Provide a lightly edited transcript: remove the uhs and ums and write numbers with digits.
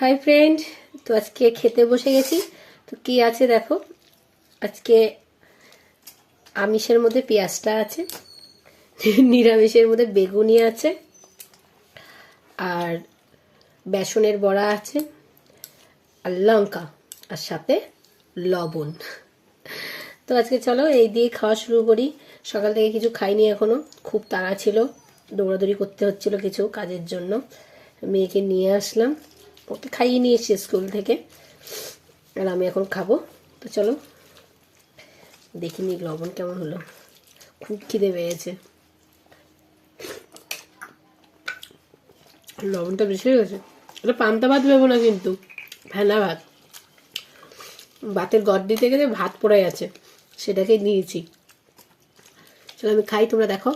Hi friend, তো আজকে খেতে বসে গেছি। তো কি আছে দেখো, আজকে আমিষের মধ্যে পেঁয়াজটা আছে, নিরামিষের মধ্যে বেগুনি আছে, আর বেসনের বড়া আছে, আর লঙ্কা, আর সাথে লবণ। তো আজকে চলো এই দিয়ে খাওয়া শুরু করি। সকাল থেকে কিছু খাইনি এখনো, খুব তাড়া ছিল, দৌড়াদৌড়ি করতে হচ্ছিল কিছু কাজের জন্য। মেয়েকে নিয়ে আসলাম, ওকে খাইয়ে নিয়ে এসেছি স্কুল থেকে, আর আমি এখন খাবো। তো চলো দেখিনি লবণ কেমন হলো, খুব খিদে পেয়েছে। লবণটা বেশি হয়ে গেছে। এটা পান্তা ভাত ভেবো না কিন্তু, ফেনা ভাত। ভাতের গড় দিতে গেলে ভাত পড়ে গেছে, সেটাকে নিয়েছি। চলো আমি খাই, তোমরা দেখো।